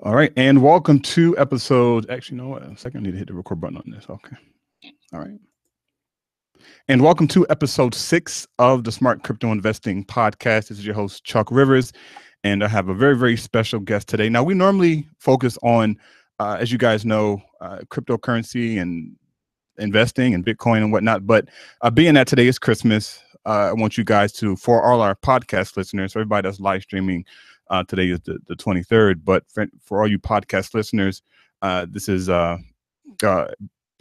All right, and welcome to episode. Actually, you know what? A second, I need to hit the record button on this. Okay. All right. And welcome to episode 6 of the Smart Crypto Investing Podcast. This is your host, Chuck Rivers, and I have a very, very special guest today. Now, we normally focus on, as you guys know, cryptocurrency and investing and Bitcoin and whatnot. But being that today is Christmas, I want you guys to, for all our podcast listeners, for everybody that's live streaming, today is the 23rd. But for all you podcast listeners, this is a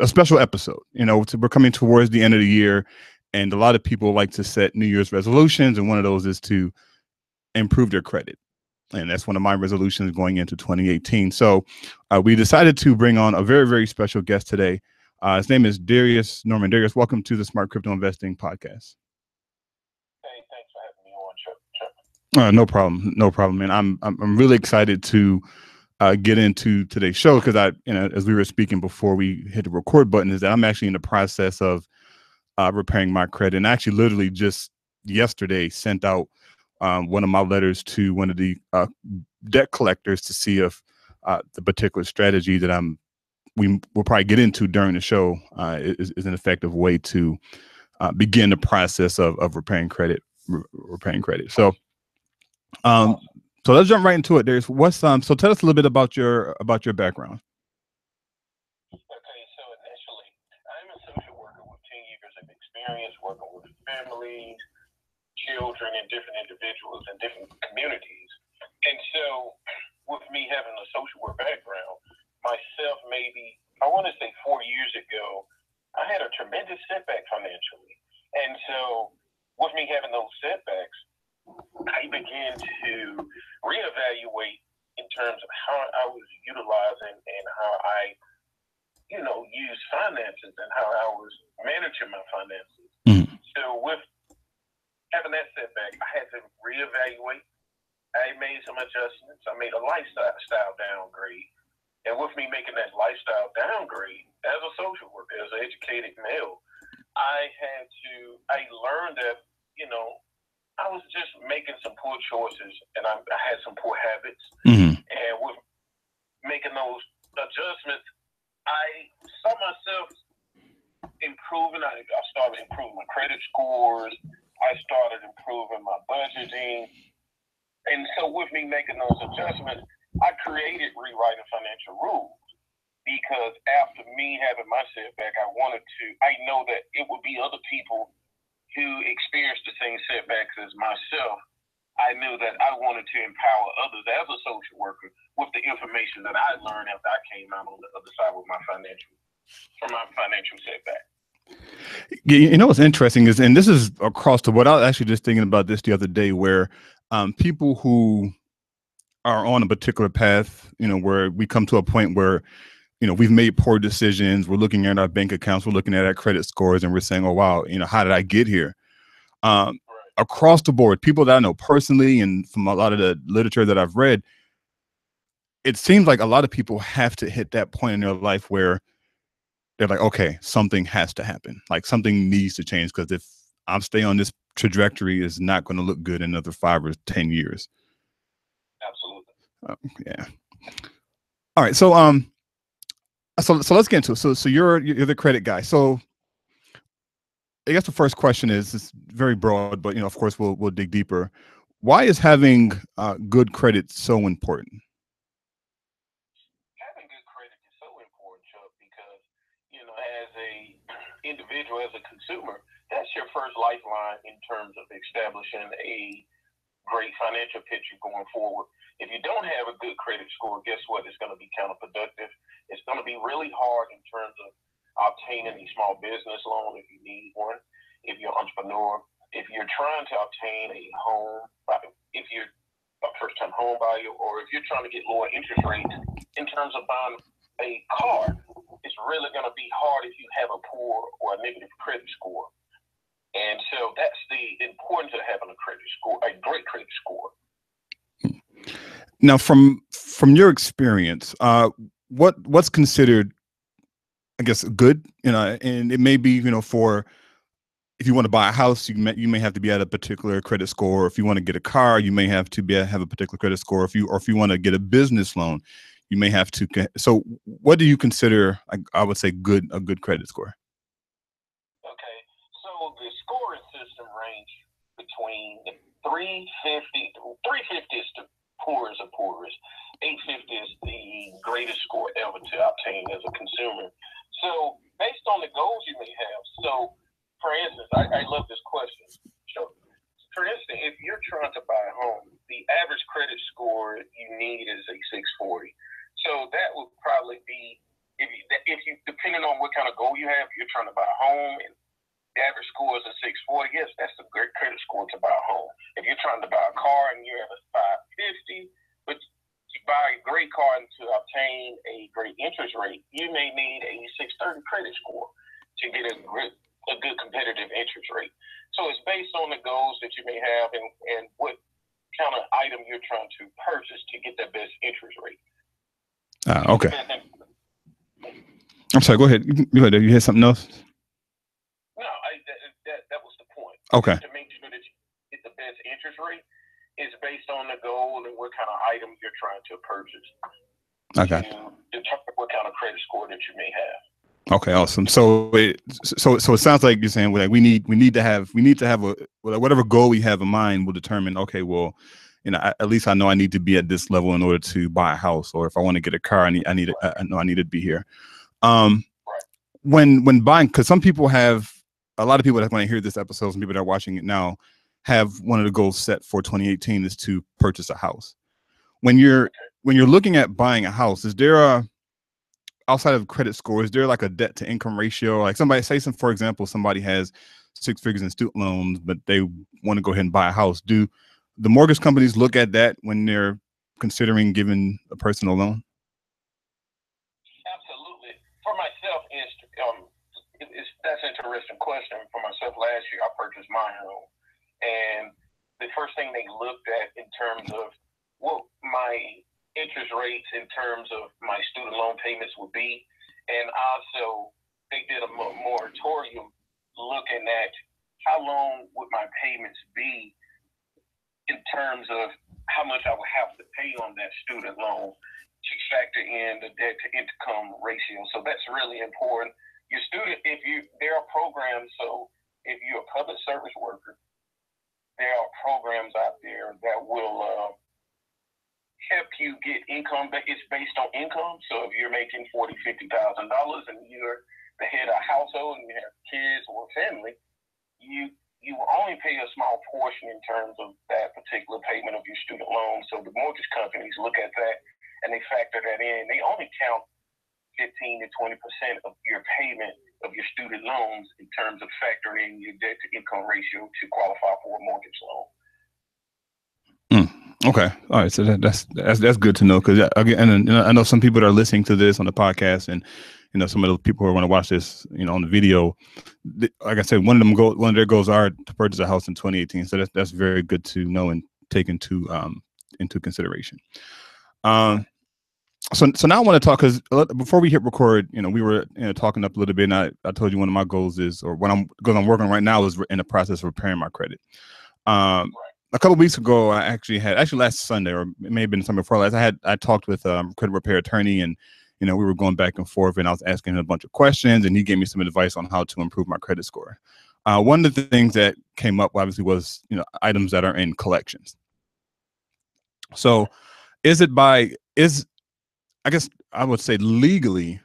special episode. You know, we're coming towards the end of the year, and a lot of people like to set New Year's resolutions, and one of those is to improve their credit. And that's one of my resolutions going into 2018. So we decided to bring on a very, very special guest today. His name is Darius Norman. Darius, welcome to the Smart Crypto Investing Podcast. Hey, thanks for having me on, Chuck. No problem, no problem, man. I'm really excited to get into today's show because as we were speaking before we hit the record button, is that I'm actually in the process of repairing my credit, and I actually literally just yesterday sent out one of my letters to one of the debt collectors to see if the particular strategy that we will probably get into during the show is an effective way to begin the process of repairing credit. So, so let's jump right into it. There's so tell us a little bit about your background. Okay, so initially, I'm a social worker with 10 years of experience working with families, children, and different individuals in different communities. And so, with me having a social work background, myself, maybe, I want to say 4 years ago, I had a tremendous setback financially. And so, with me having those setbacks, I began to reevaluate in terms of how I was utilizing and how I, use finances and how I was managing my finances. Mm-hmm. So with having that setback, I had to reevaluate. I made some adjustments. I made a lifestyle downgrade. And with me making that lifestyle downgrade, as a social worker, as an educated male, I learned that, I was just making some poor choices, and I had some poor habits. Mm-hmm. And with making those adjustments, I saw myself improving. I started improving my credit scores. I started improving my budgeting. And so with me making those adjustments, I created Rewriting Financial Rules, because after me having my setback, I know that it would be other people who experienced the same setbacks as myself. I knew that I wanted to empower others as a social worker with the information that I learned after I came out on the other side with my financial setback. You know what's interesting is, and this is across the board. I was actually just thinking about this the other day, where people who are on a particular path, where we come to a point where we've made poor decisions. We're looking at our bank accounts. We're looking at our credit scores, and we're saying, "Oh, wow, how did I get here?" Right. Across the board, people that I know personally, and from a lot of the literature that I've read, it seems like a lot of people have to hit that point in their life where they're like, "Okay, something has to happen. Like something needs to change, because if I'm staying on this trajectory, it's not going to look good in another 5 or 10 years." Absolutely. Yeah. All right. So let's get into it. So you're the credit guy. So I guess the first question is very broad, but of course we'll dig deeper. Why is having good credit so important? Having good credit is so important, Chuck, because as a individual, as a consumer, that's your first lifeline in terms of establishing a great financial picture going forward. If you don't have a good credit score, guess what? It's going to be counterproductive. It's going to be really hard in terms of obtaining a small business loan if you need one, if you're an entrepreneur, if you're trying to obtain a home, if you're a first-time home buyer, or if you're trying to get lower interest rates in terms of buying a car. It's really going to be hard if you have a poor or a negative credit score. And so that's the importance of having a credit score, a great credit score. Now, from your experience, what's considered, I guess, good, and it may be, for if you want to buy a house, you may have to be at a particular credit score. If you want to get a car, you may have to have a particular credit score. If you want to get a business loan, you may have to. So, what do you consider? I would say a good credit score. Okay, so the scoring system range between 350. 350 is the poorest of poorest. 850 is the greatest score ever to obtain as a consumer. So, based on the goals you may have, so for instance, I love this question. So, for instance, if you're trying to buy a home, the average credit score you need is a 640. So that would probably be, if you depending on what kind of goal you have, you're trying to buy a home and the average score is a 640, yes, that's a great credit score to buy a home. If you're trying to buy a car and you're at a 550, but to buy a great car and to obtain a great interest rate, you may need a 630 credit score to get a good competitive interest rate. So it's based on the goals that you may have and what kind of item you're trying to purchase to get the best interest rate. Okay. I'm sorry. Go ahead. You had something else? No, that was the point. Okay. To make sure that you get the best interest rate is based on the goal and what kind of item you're trying to purchase. Okay. To determine what kind of credit score that you may have. Okay, awesome. So it sounds like you're saying like we need to have whatever goal we have in mind will determine. Okay, well, at least I know I need to be at this level in order to buy a house, or if I want to get a car, I know I need to be here. When buying, because a lot of people that when I hear this episode, some people that are watching it now have one of the goals set for 2018 is to purchase a house. When you're looking at buying a house, is there outside of credit score, is there like a debt to income ratio? Like for example, somebody has 6 figures in student loans, but they want to go ahead and buy a house. Do the mortgage companies look at that when they're considering giving a person a loan? Absolutely. For myself, that's an interesting question. For myself, last year I purchased my home, and the first thing they looked at in terms of what my interest rates in terms of my student loan payments would be, and also they did a moratorium looking at how long would my payments be in terms of how much I would have to pay on that student loan to factor in the debt to income ratio. So that's really important. There are programs, so if you're a public service worker, there are programs out there that will help you get income, but it's based on income. So if you're making $40,000, $50,000 and you're the head of a household and you have kids or family, you will only pay a small portion in terms of that particular payment of your student loan. So the mortgage companies look at that and they factor that in. They only count 15 to 20% of your payment of your student loans in terms of factoring in your debt to income ratio to qualify for a mortgage loan. Okay. All right. So that's good to know, because again, I know some people that are listening to this on the podcast, and some of the people who want to watch this, on the video. Like I said, one of their goals are to purchase a house in 2018. So that's very good to know and take into consideration. So now I want to talk, because before we hit record, we were talking up a little bit, and I told you one of my goals is, or what I'm working right now is in the process of repairing my credit. A couple of weeks ago, I actually last Sunday, or it may have been the Sunday before last, I talked with a credit repair attorney, and we were going back and forth, and I was asking him a bunch of questions, and he gave me some advice on how to improve my credit score. One of the things that came up obviously was items that are in collections. So I guess I would say legally,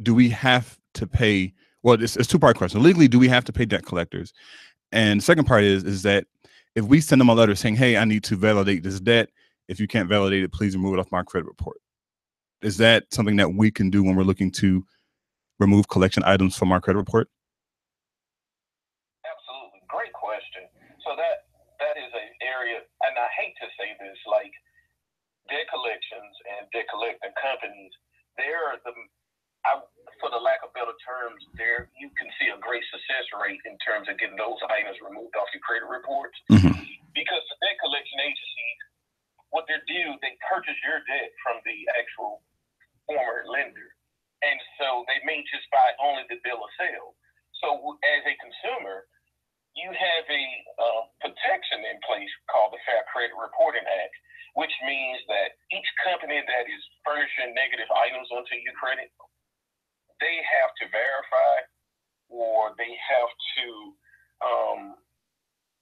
do we have to pay? Well, it's a two-part question. Legally, do we have to pay debt collectors? And the second part is that if we send them a letter saying, hey, I need to validate this debt, if you can't validate it, please remove it off my credit report. Is that something that we can do when we're looking to remove collection items from our credit report? Absolutely. Great question. So that is an area, and I hate to say this, like debt collections and debt collecting companies, they're for the lack of better terms, there you can see a great success rate in terms of getting those items removed off your credit reports. Mm-hmm. Because the debt collection agencies, what they do, they purchase your debt from the actual former lender. And so they may just buy only the bill of sale. So as a consumer, you have a protection in place called the Fair Credit Reporting Act, which means that each company that is furnishing negative items onto your credit, they have to verify or they have to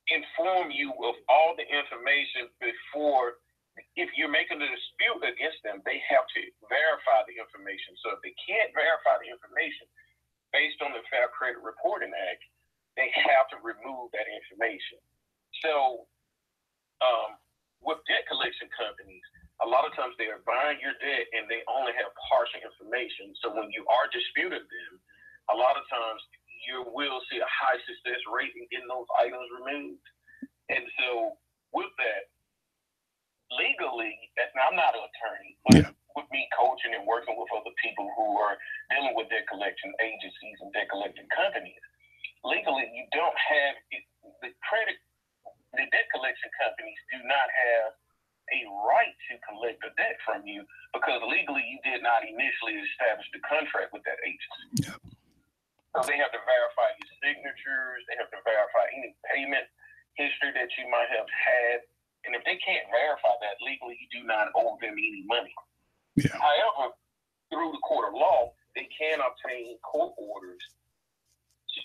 inform you of all the information before. If you're making a dispute against them, they have to verify the information. So if they can't verify the information based on the Fair Credit Reporting Act, they have to remove that information. So with debt collection companies, a lot of times they are buying your debt and they only have partial information. So when you are disputing them, a lot of times you will see a high success rate in getting those items removed. And so with that, legally, now I'm not an attorney, but with me coaching and working with other people who are dealing with debt collection agencies and debt collecting companies, legally you don't have the debt collection companies do not have a right to collect a debt from you because legally you did not initially establish the contract with that agency. Yeah. So they have to verify your signatures, they have to verify any payment history that you might have had. And if they can't verify that legally, you do not owe them any money. Yeah. However, through the court of law, they can obtain court orders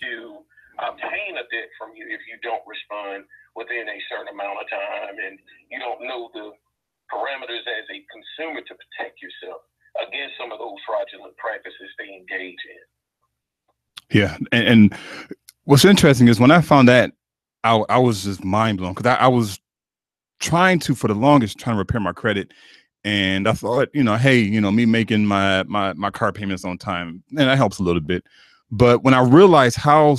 to obtain a debt from you if you don't respond within a certain amount of time and you don't know the parameters as a consumer to protect yourself against some of those fraudulent practices they engage in. Yeah. And what's interesting is when I found that, I was just mind blown because I was trying to repair my credit. And I thought, hey, me making my car payments on time, and that helps a little bit. But when I realized how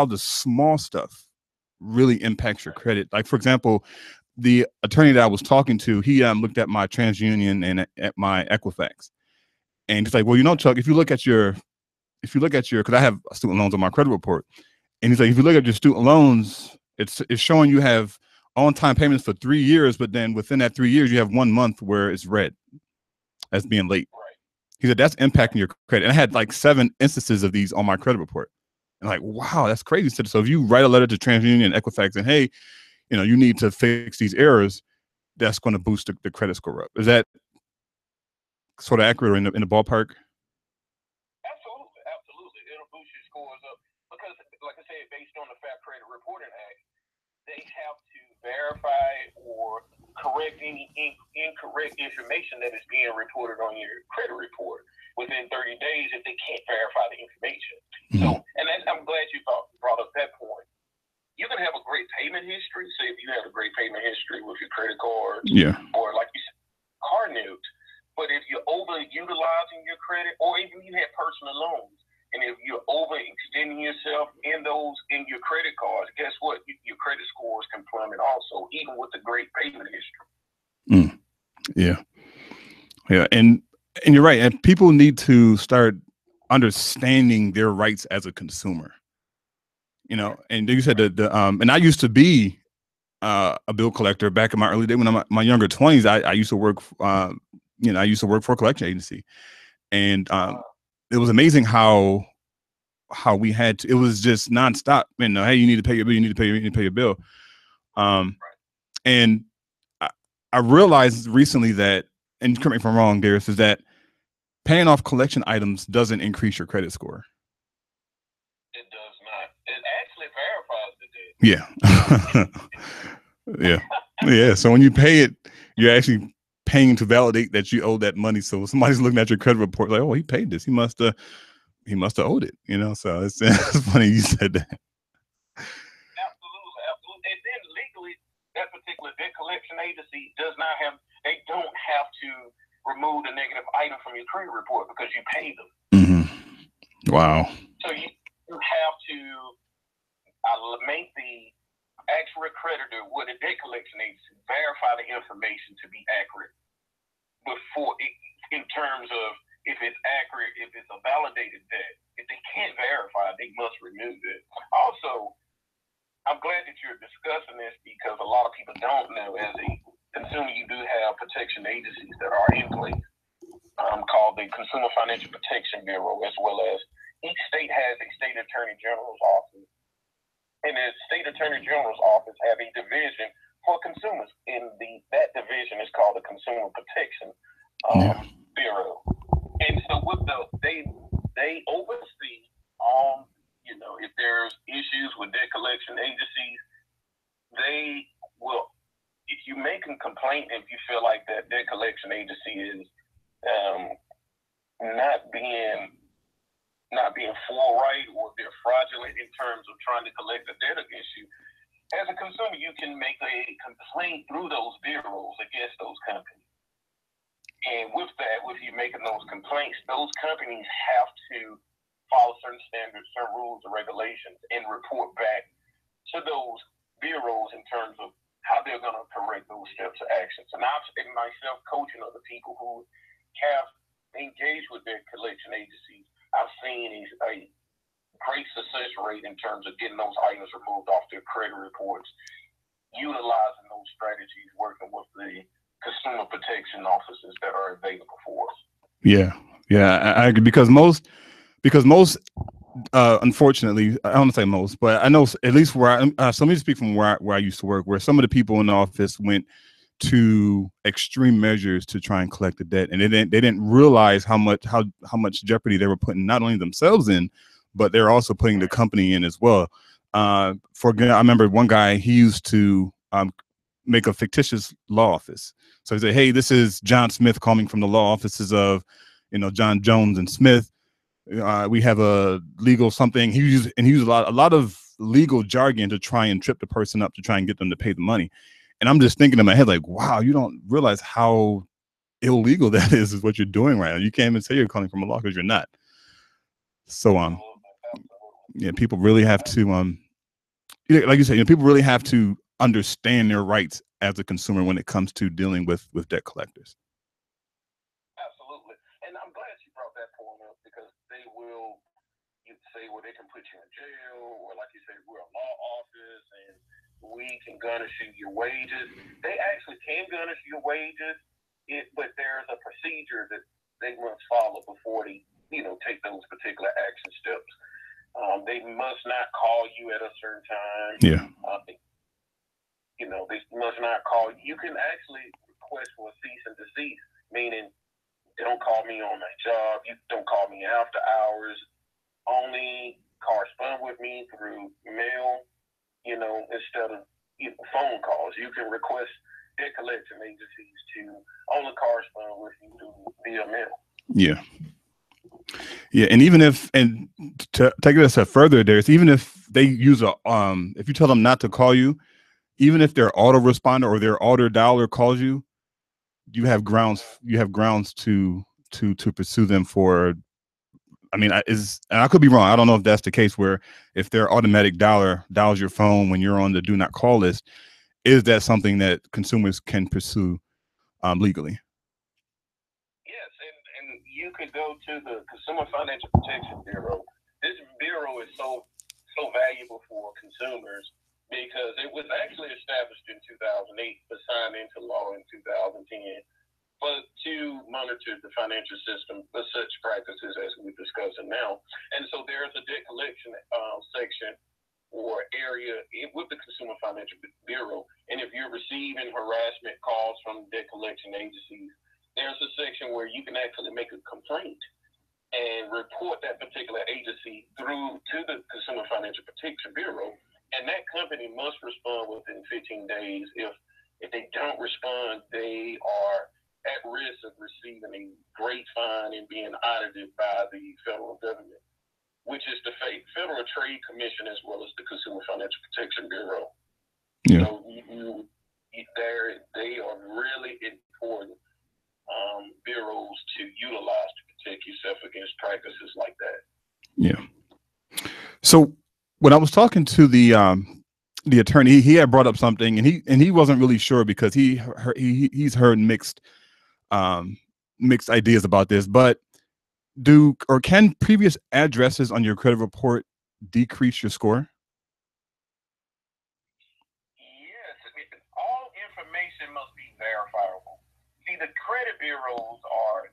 the small stuff really impacts your credit, like for example, the attorney that I was talking to, he looked at my TransUnion and at my Equifax, and he's like, well, Chuck, if you look at your, because I have student loans on my credit report, and he's like, if you look at your student loans, it's showing you have on-time payments for 3 years, but then within that 3 years, you have 1 month where it's red as being late. Right. He said, that's impacting your credit. And I had like 7 instances of these on my credit report. And like, wow, that's crazy. So if you write a letter to TransUnion and Equifax and, hey, you need to fix these errors, that's going to boost the credit score up. Is that sort of accurate or in the ballpark? Absolutely. It'll boost your scores up because, like I said, based on the Fair Credit Reporting Act, they have to verify or correct any incorrect information that is being reported on your credit report within 30 days if they can't verify the information. Mm-hmm. So, and I'm glad you brought up that point. You can have a great payment history. Say if you have a great payment history with your credit cards, or like you said, car notes. But if you're overutilizing your credit, or even you have personal loans, and if you're overextending yourself in your credit cards, guess what? Your credit scores can plummet also, even with the great payment history. Yeah. And you're right. And people need to start understanding their rights as a consumer. And you said and I used to be a bill collector back in my early days. When I'm my younger 20s, I used to work. I used to work for a collection agency, and it was amazing how we had to, it was just nonstop. Hey, you need to pay your bill. You need to pay your bill. And I realized recently that, and correct me if I'm wrong, Darius, is that paying off collection items doesn't increase your credit score. It does not. It actually verifies the debt. Yeah. So when you pay it, you're actually paying to validate that you owe that money. So somebody's looking at your credit report like, oh, he paid this. He must have owed it. So it's funny you said that. Absolutely. And then legally, that particular debt collection agency they don't have to remove the negative item from your credit report because you paid them. Mm-hmm. Wow. So you have to make the actual creditor with a debt collection agency verify the information to be accurate before in terms of if it's accurate, if it's a validated debt. If they can't verify, they must remove it. Also, I'm glad that you're discussing this because a lot of people don't know. As a consumer, you do have protection agencies that are in place called the Consumer Financial Protection Bureau, as well as each state has a state attorney general's office, and the state attorney general's office have a division for consumers. And that division is called the Consumer Protection Bureau. And so they oversee all, if there's issues with debt collection agencies, they will, if you make a complaint, if you feel like that debt collection agency is not being forthright, or they're fraudulent in terms of trying to collect a debt against you, as a consumer, you can make a complaint through those bureaus against those companies. And with that, with you making those complaints, those companies have to follow certain standards, certain rules and regulations, and report back to those bureaus in terms of how they're going to correct those steps of actions. And I've been myself coaching other people who have engaged with their collection agencies. I've seen a great success rate in terms of getting those items removed off their credit reports, utilizing those strategies, working with the consumer protection officers that are available for us. Yeah, I agree, because most, unfortunately, I don't want to say most, but I know at least where so let me speak from where I used to work, where some of the people in the office went to extreme measures to try and collect the debt, and they didn't realize how much jeopardy they were putting not only themselves in, but they're also putting the company in as well. I remember one guy, he used to make a fictitious law office. So he said, "Hey, this is John Smith calling from the law offices of, John Jones and Smith. We have a legal something." He used a lot of legal jargon to try and trip the person up, to try and get them to pay the money. And I'm just thinking in my head, like, wow, you don't realize how illegal that is what you're doing right now. You can't even say you're calling from a law, because you're not. So yeah, people really have to like you said, people really have to understand their rights as a consumer when it comes to dealing with debt collectors. Absolutely. And I'm glad you brought that point up, because they will say, well, they can put you in jail, or like you say, we're a law office and we can garnish your wages. They actually can garnish your wages, but there's a procedure that they must follow before they take those particular action steps. They must not call you at a certain time. Yeah. They must not call you. You can actually request for a cease and desist, meaning don't call me on my job. You don't call me after hours. Only correspond with me through mail, instead of phone calls. You can request debt collection agencies to only correspond with you via mail. Yeah. Yeah, and even if, and to take it a step further, even if they use if you tell them not to call you, even if their autoresponder or their auto dialer calls you, you have grounds to pursue them for. I mean, and I could be wrong. I don't know if that's the case, where if their automatic dialer dials your phone when you're on the do not call list, is that something that consumers can pursue legally? Yes, and you could go to the Consumer Financial Protection Bureau. This bureau is so valuable for consumers, because it was actually established in 2008, but signed into law in 2010, but to monitor the financial system for such practices as we're discussing now. And so there's a debt collection section or area with the Consumer Financial Bureau. And if you're receiving harassment calls from debt collection agencies, there's a section where you can actually make a complaint and report that particular agency through to the Consumer Financial Protection Bureau. And that company must respond within 15 days. If they don't respond, they are at risk of receiving a great fine and being audited by the federal government, which is the Federal Trade Commission, as well as the Consumer Financial Protection Bureau. Yeah. So they are really important bureaus to utilize to protect yourself against practices like that. Yeah. So when I was talking to the attorney, he had brought up something, and he wasn't really sure, because he's heard mixed ideas about this. But can previous addresses on your credit report decrease your score? Yes, all information must be verifiable. See, the credit bureaus are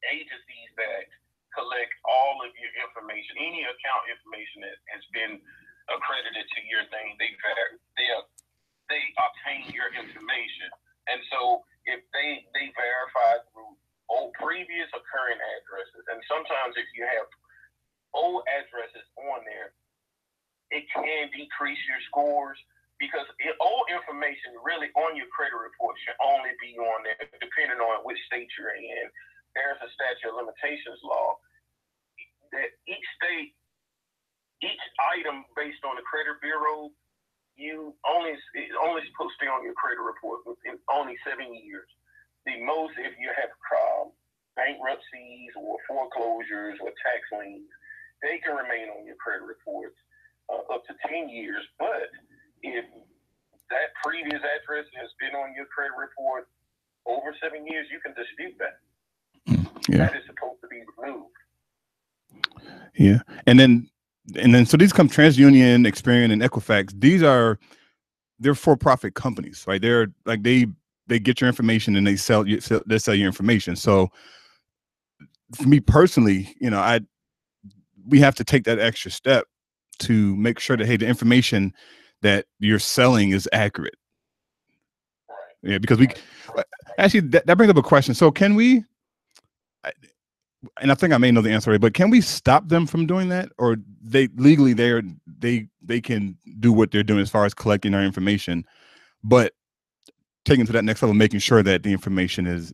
agencies that collect all all of your information, any account information that has been accredited to your thing. They obtain your information, and so if they verify through previous or current addresses, and sometimes if you have old addresses on there, it can decrease your scores, because old information really on your credit report should only be on there depending on which state you're in. There's a statute of limitations law that each state, each item based on the credit bureau, it's only supposed to be on your credit report within only 7 years. The most, if you have bankruptcies or foreclosures or tax liens, they can remain on your credit reports up to 10 years. But if that previous address has been on your credit report over 7 years, you can dispute that. That is supposed to be removed. Yeah. And then so these come TransUnion, Experian, and Equifax. They're for-profit companies, right? They're like they get your information and they sell your information. So for me personally, we have to take that extra step to make sure that, hey, the information that you're selling is accurate. Yeah, because actually that brings up a question. So can we, and I think I may know the answer, but can we stop them from doing that, or they legally they can do what they're doing as far as collecting our information, but taking to that next level, making sure that the information is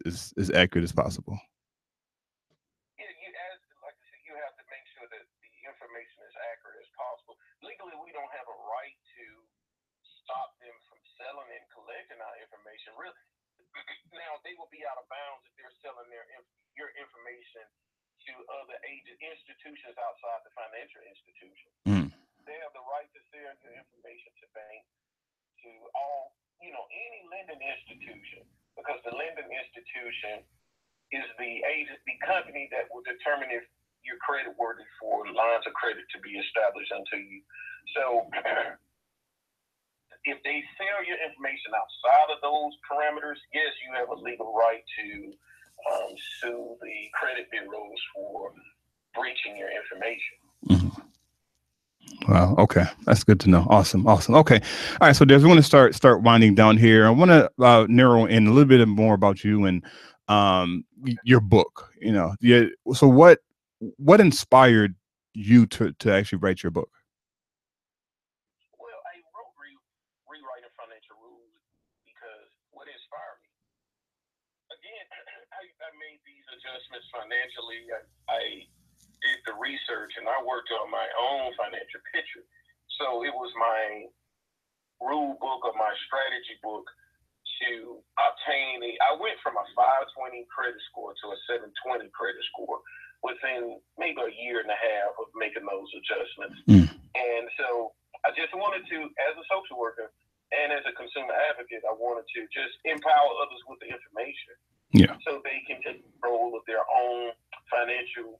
accurate as possible? Yeah, like I said, you have to make sure that the information is accurate as possible. Legally, we don't have a right to stop them from selling and collecting our information. Really, now they will be out of bounds if they're selling your information to other institutions outside the financial institution. They have the right to sell your information to banks, to all, any lending institution, because the lending institution is the company that will determine if you're credit worthy for lines of credit to be established unto you. So if they sell your information outside of those parameters, yes, you have a legal right to sue the credit bureaus for breaching your information. Wow. Okay, that's good to know. Awesome. Okay. All right. So, Des, we want to start winding down here. I want to narrow in a little bit more about you and your book. So what inspired you to actually write your book? Well, I wrote Rewriting Financial Rules because what inspired me? Again, I made these adjustments financially. I did the research and I worked on my own financial picture. So it was my rule book or my strategy book to obtain I went from a 520 credit score to a 720 credit score within maybe a year and a half of making those adjustments. And so I just wanted to, as a social worker and as a consumer advocate, I wanted to just empower others with the information. Yeah. So they can take control of their own financial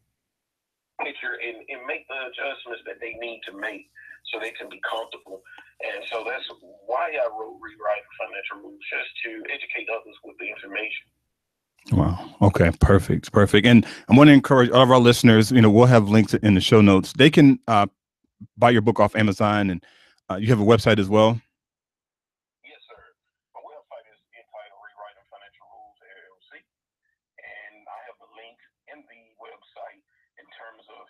picture and make the adjustments that they need to make so they can be comfortable. And so that's why I wrote Rewriting Financial Rules, just to educate others with the information. Wow. Okay. Perfect. And I want to encourage all of our listeners, we'll have links in the show notes. They can buy your book off Amazon, and you have a website as well. Yes, sir. My website is entitled Rewriting Financial Rules LLC, and I have the link in the website in terms of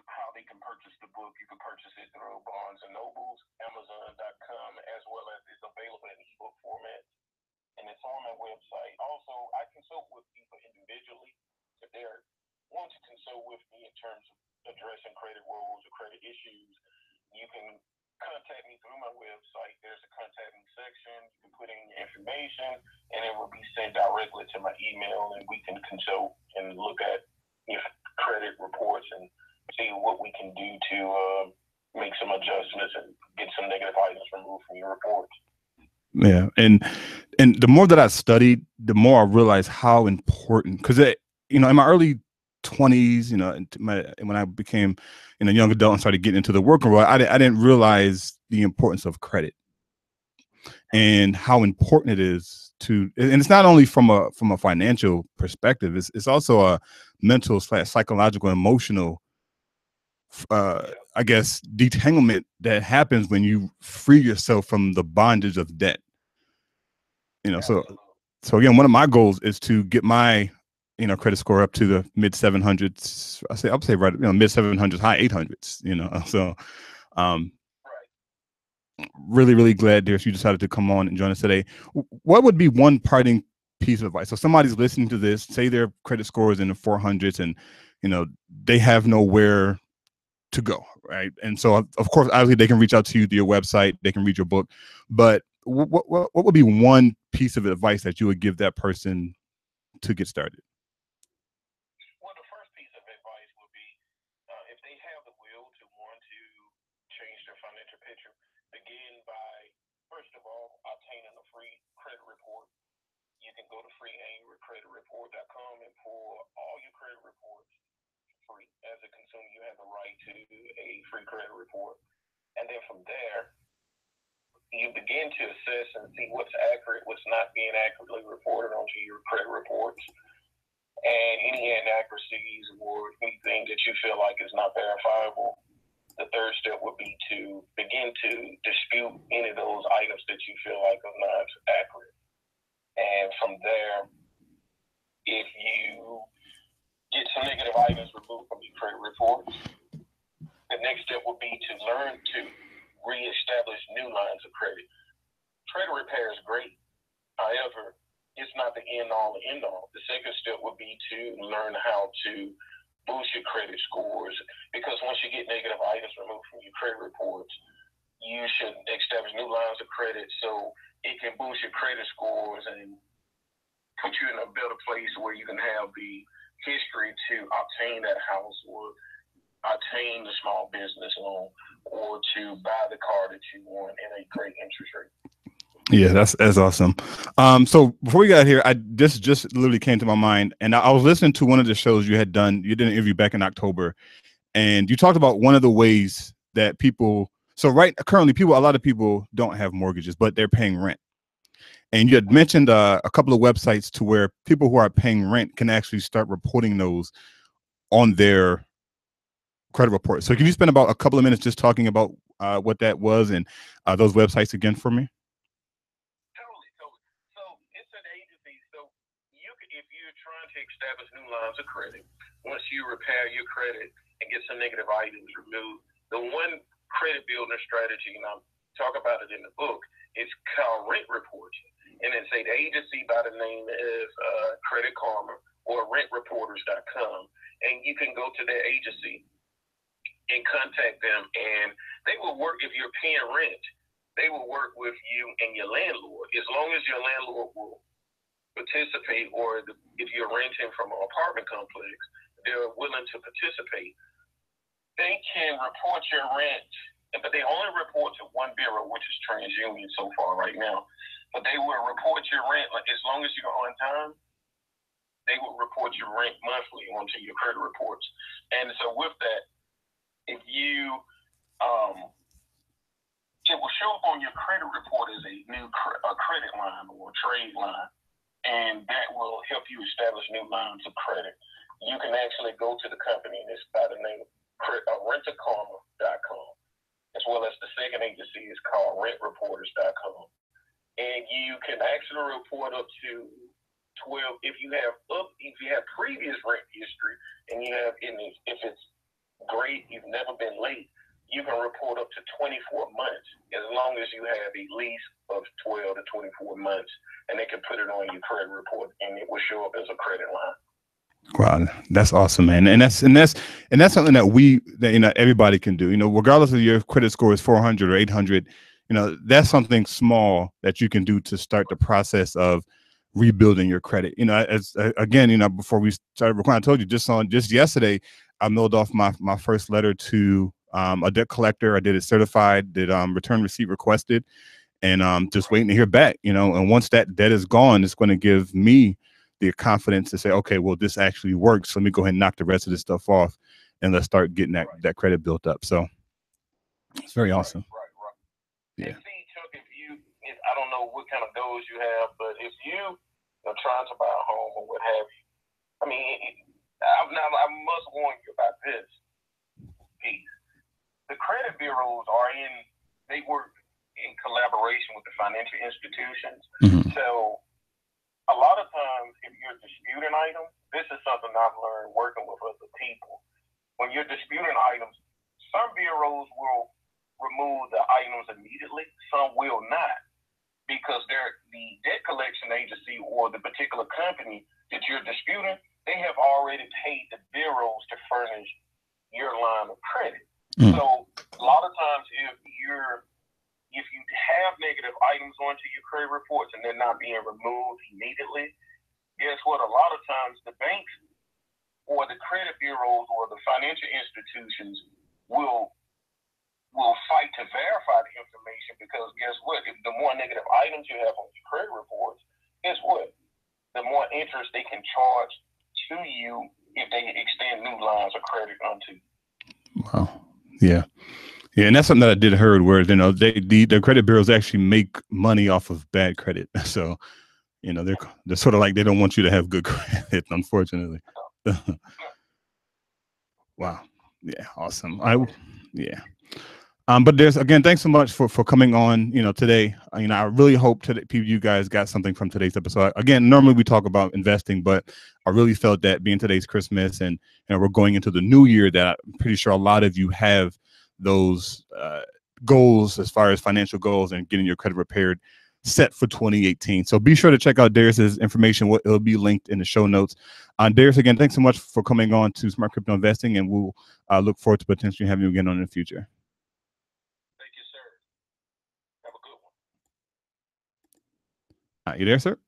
how they can purchase the book. You can purchase it through Barnes & Nobles, Amazon.com, as well as it's available in ebook format. And it's on my website. Also, I consult with people individually. If they want to consult with me in terms of addressing credit woes or credit issues, you can contact me through my website. There's a contact me section. You can put in your information, and it will be sent directly to my email, and we can consult and look at your credit reports and see what we can do to make some adjustments and get some negative items removed from your reports. Yeah, and the more that I studied, the more I realized how important, because in my early 20s, when I became a young adult and started getting into the working world, I didn't realize the importance of credit and how important it is to, and it's not only from a financial perspective, it's also a mental / psychological, emotional, I guess, detanglement that happens when you free yourself from the bondage of debt. You know, so again, one of my goals is to get my, you know, credit score up to the mid 700s. I'll say right, you know, mid 700s, high 800s. You know, so really, really glad, Darius, you decided to come on and join us today. What would be one parting piece of advice? So somebody's listening to this, say their credit score is in the 400s, and you know they have nowhere to go, right? And so, of course, obviously, they can reach out to you through your website, they can read your book, but what would be one piece of advice that you would give that person to get started? Well, the first piece of advice would be, if they have the will to want to change their financial picture, begin by, first of all, obtaining a free credit report. You can go to freeannualcreditreport.com and pull all your credit reports free. As a consumer, you have the right to a free credit report. And then from there, you begin to assess and see what's accurate, what's not being accurately reported onto your credit reports, and any inaccuracies or anything that you feel like is not verifiable. The third step would be to begin to dispute any of those items that you feel like are not accurate. And from there, if you get some negative items removed from your credit reports, the next step would be to learn to reestablish new lines of credit. Credit repair is great. However, it's not the end all and end all. The second step would be to learn how to boost your credit scores, because once you get negative items removed from your credit reports, you should establish new lines of credit so it can boost your credit scores and put you in a better place where you can have the history to obtain that house or obtain the small business loan or to buy the car that you want in a great interest rate. Yeah, that's awesome. So before we got here, this just literally came to my mind, and I was listening to one of the shows you had done. You did an interview back in October, and you talked about one of the ways that people. So currently, a lot of people don't have mortgages, but they're paying rent. And you had mentioned a couple of websites to where people who are paying rent can actually start reporting those on their credit report. So can you spend about a couple of minutes just talking about what that was and those websites again for me? Totally. So it's an agency. So if you're trying to establish new lines of credit, once you repair your credit and get some negative items removed, the one credit building strategy, and I'll talk about it in the book, is called rent reporting. And it's an agency by the name of Credit Karma or rentreporters.com. And you can go to their agency and contact them, and they will work. If you're paying rent, they will work with you and your landlord, as long as your landlord will participate, or if you're renting from an apartment complex, they're willing to participate. They can report your rent, but they only report to one bureau, which is TransUnion so far right now. But they will report your rent, like, as long as you're on time, they will report your rent monthly onto your credit reports. And so with that, if you, it will show up on your credit report as a new credit line or trade line, and that will help you establish new lines of credit. You can actually go to the company, and it's by the name of rentrekarma.com, as well as the second agency is called rentreporters.com. And you can actually report up to 12 if you have previous rent history, and if it's great, you've never been late, you can report up to 24 months as long as you have a lease of 12 to 24 months, and they can put it on your credit report, and it will show up as a credit line. Wow, that's awesome, man. And that's something that everybody can do. You know, regardless of your credit score is 400 or 800, you know, that's something small that you can do to start the process of rebuilding your credit. You know, again, you know, before we started recording, I told you just yesterday, I mailed off my first letter to a debt collector. I did it certified, did return receipt requested, and just waiting to hear back. You know, and once that debt is gone, it's going to give me the confidence to say, okay, well, this actually works. Let me go ahead and knock the rest of this stuff off, and let's start getting that credit built up. So it's very awesome. Right. Yeah. And see, Chuck, if I don't know what kind of goals you have, but if you are trying to buy a home or what have you, I mean, I must warn you about this piece. The credit bureaus they work in collaboration with the financial institutions. Mm-hmm. So a lot of times, if you're disputing items, this is something I've learned working with other people. When you're disputing items, some bureaus will remove the items immediately, some will not, because the debt collection agency or the particular company that you're disputing, they have already paid the bureaus to furnish your line of credit. Mm. So a lot of times, if you have negative items onto your credit reports and they're not being removed immediately, guess what? A lot of times the banks or the credit bureaus or the financial institutions will fight to verify the information, because guess what? If the more negative items you have on your credit reports, guess what? The more interest they can charge to you if they extend new lines of credit onto you. Wow. Yeah. Yeah, and that's something that I did heard where, you know, the credit bureaus actually make money off of bad credit. So, you know, they're sort of like, they don't want you to have good credit, unfortunately. Wow. Yeah. Awesome. Yeah. But again, thanks so much for coming on, you know, today. You know, I really hope that you guys got something from today's episode. Again, normally we talk about investing, but I really felt that being today's Christmas and we're going into the new year, that I'm pretty sure a lot of you have those goals as far as financial goals and getting your credit repaired set for 2018. So be sure to check out Darius's information. It'll be linked in the show notes. Darius, again, thanks so much for coming on to Smart Crypto Investing, and we'll look forward to potentially having you again on in the future. Thank you, sir. Have a good one. You there, sir?